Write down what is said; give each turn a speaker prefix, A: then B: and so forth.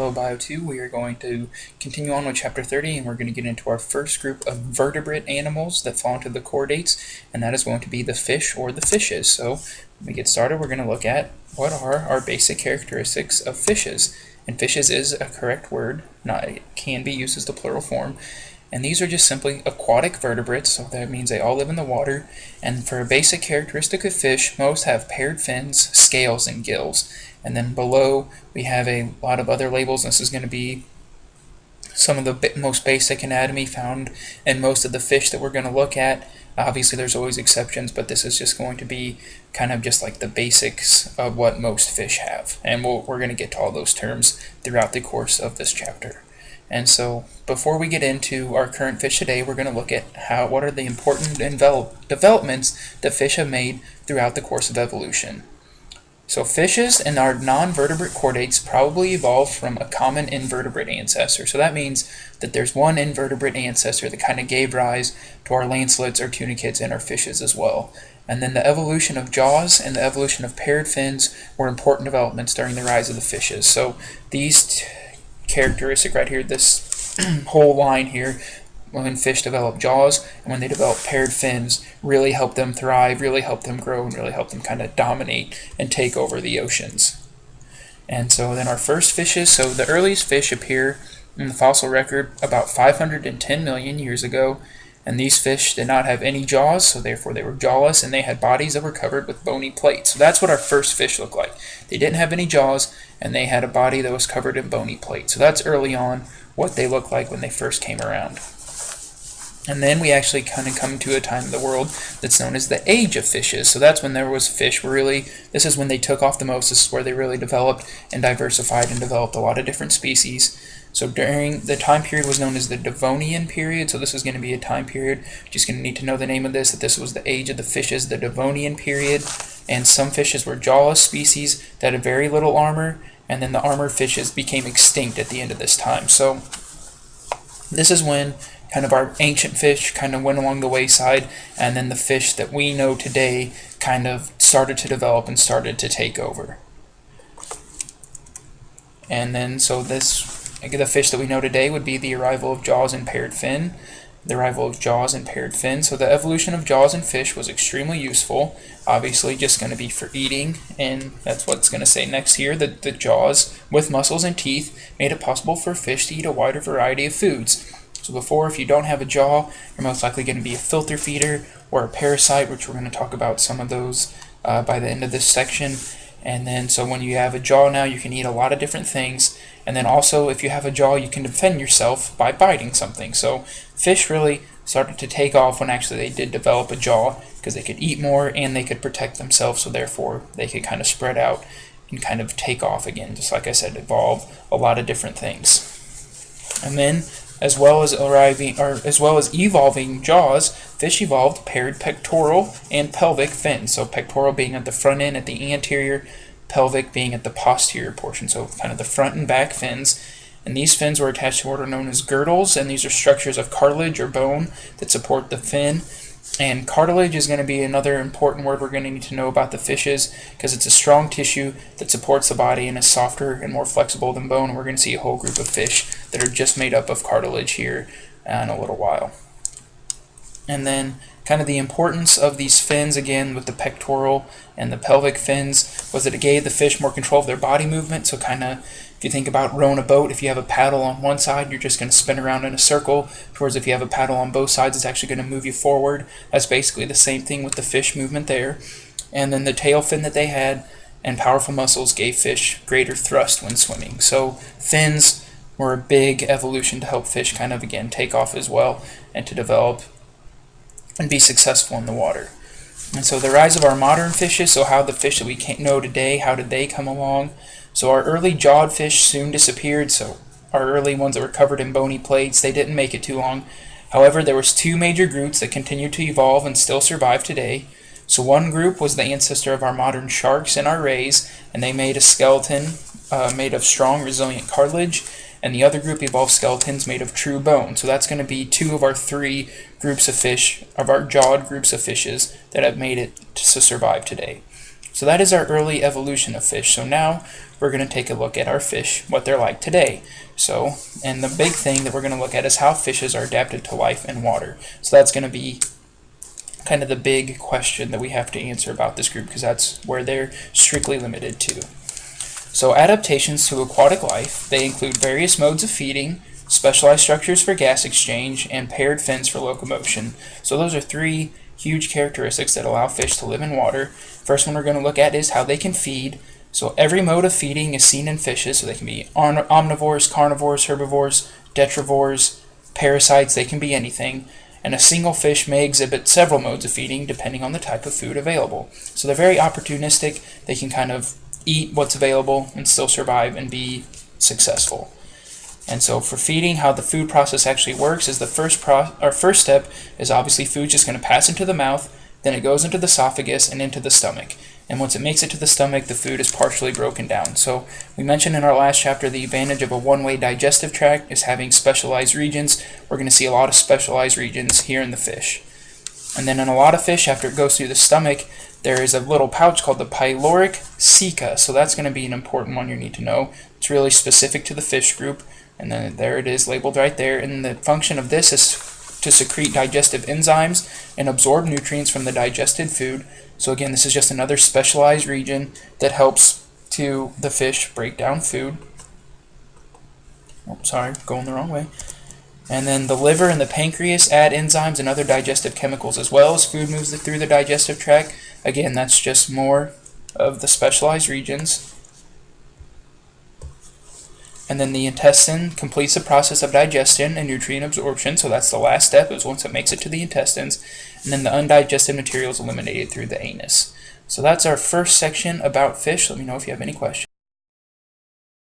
A: Hello Bio 2, we are going to continue on with Chapter 30, and we're going to get into our first group of vertebrate animals that fall into the chordates, and that is going to be the fish or the fishes. So when we get started, we're going to look at what are our basic characteristics of fishes. And fishes is a correct word, it can be used as the plural form. And these are just simply aquatic vertebrates, so that means they all live in the water. And for a basic characteristic of fish, most have paired fins, scales, and gills. And then below we have a lot of other labels. This is going to be some of the most basic anatomy found in most of the fish that we're going to look at. Obviously there's always exceptions, but this is just going to be kind of just like the basics of what most fish have. And we're going to get to all those terms throughout the course of this chapter. And so before we get into our current fish today, we're going to look at what are the important developments that fish have made throughout the course of evolution. So fishes and our non-vertebrate chordates probably evolved from a common invertebrate ancestor. So that means that there's one invertebrate ancestor that kind of gave rise to our lancelets, our tunicates, and our fishes as well. And then the evolution of jaws and the evolution of paired fins were important developments during the rise of the fishes. So these characteristic right here, this whole line here, when fish develop jaws and when they develop paired fins, really help them thrive, really help them grow, and really help them kind of dominate and take over the oceans. And so then our first fishes, so the earliest fish appear in the fossil record about 510 million years ago, and these fish did not have any jaws, so therefore they were jawless, and they had bodies that were covered with bony plates. So that's what our first fish looked like. They didn't have any jaws, and they had a body that was covered in bony plates. So that's early on what they looked like when they first came around. And then we actually kind of come to a time in the world that's known as the age of fishes. So that's when there was fish were really, this is when they took off the most, this is where they really developed and diversified and developed a lot of different species. So during the time period was known as the Devonian period. So this is going to be a time period, just going to need to know the name of this, that this was the age of the fishes, the Devonian period. And some fishes were jawless species that had very little armor, and then the armored fishes became extinct at the end of this time. So this is when kind of our ancient fish kind of went along the wayside, and then the fish that we know today kind of started to develop and started to take over. And then so the fish that we know today would be the arrival of jaws and paired fin. The arrival of jaws and paired fin. So the evolution of jaws in fish was extremely useful. Obviously just going to be for eating, and that's what's going to say next here, that the jaws with muscles and teeth made it possible for fish to eat a wider variety of foods. So before, if you don't have a jaw, you're most likely going to be a filter feeder or a parasite, which we're going to talk about some of those by the end of this section. And then so when you have a jaw now, you can eat a lot of different things. And then also, if you have a jaw, you can defend yourself by biting something. So fish really started to take off when actually they did develop a jaw, because they could eat more and they could protect themselves, so therefore they could kind of spread out and kind of take off again, just like I said, evolve a lot of different things. And then as well as evolving jaws, fish evolved paired pectoral and pelvic fins. So pectoral being at the front end, at the anterior, pelvic being at the posterior portion, so kind of the front and back fins. And these fins were attached to what are known as girdles, and these are structures of cartilage or bone that support the fin. And cartilage is going to be another important word we're going to need to know about the fishes, because it's a strong tissue that supports the body and is softer and more flexible than bone. And we're going to see a whole group of fish that are just made up of cartilage here in a little while. And then kind of the importance of these fins, again with the pectoral and the pelvic fins, was that it gave the fish more control of their body movement. So kind of, if you think about rowing a boat, if you have a paddle on one side, you're just going to spin around in a circle. Whereas if you have a paddle on both sides, it's actually going to move you forward. That's basically the same thing with the fish movement there. And then the tail fin that they had and powerful muscles gave fish greater thrust when swimming. So fins were a big evolution to help fish kind of, again, take off as well and to develop and be successful in the water. And so the rise of our modern fishes, so how the fish that we know today, how did they come along? So our early jawed fish soon disappeared. So our early ones that were covered in bony plates, they didn't make it too long. However, there was two major groups that continued to evolve and still survive today. So one group was the ancestor of our modern sharks and our rays, and they made a skeleton made of strong, resilient cartilage. And the other group evolved skeletons made of true bone. So that's going to be two of our three groups of fish, of our jawed groups of fishes that have made it to survive today. So that is our early evolution of fish. So now we're going to take a look at our fish, what they're like today. So, and the big thing that we're going to look at is how fishes are adapted to life in water. So that's going to be kind of the big question that we have to answer about this group, because that's where they're strictly limited to. So adaptations to aquatic life, they include various modes of feeding, specialized structures for gas exchange, and paired fins for locomotion. So those are three huge characteristics that allow fish to live in water. First one we're going to look at is how they can feed. So every mode of feeding is seen in fishes, so they can be omnivores, carnivores, herbivores, detrivores, parasites, they can be anything. And a single fish may exhibit several modes of feeding depending on the type of food available. So they're very opportunistic. They can kind of eat what's available and still survive and be successful. And so for feeding, how the food process actually works is the first step is obviously food just going to pass into the mouth, then it goes into the esophagus and into the stomach. And once it makes it to the stomach, the food is partially broken down. So we mentioned in our last chapter the advantage of a one-way digestive tract is having specialized regions. We're going to see a lot of specialized regions here in the fish. And then in a lot of fish, after it goes through the stomach, there is a little pouch called the pyloric ceca. So that's going to be an important one you need to know. It's really specific to the fish group. And then there it is labeled right there. And the function of this is to secrete digestive enzymes and absorb nutrients from the digested food. So again, this is just another specialized region that helps to the fish break down food. Oh, sorry, going the wrong way. And then the liver and the pancreas add enzymes and other digestive chemicals as well as food moves through the digestive tract. Again, that's just more of the specialized regions. And then the intestine completes the process of digestion and nutrient absorption, so that's the last step, is once it makes it to the intestines. And then the undigested material is eliminated through the anus. So that's our first section about fish. Let me know if you have any questions.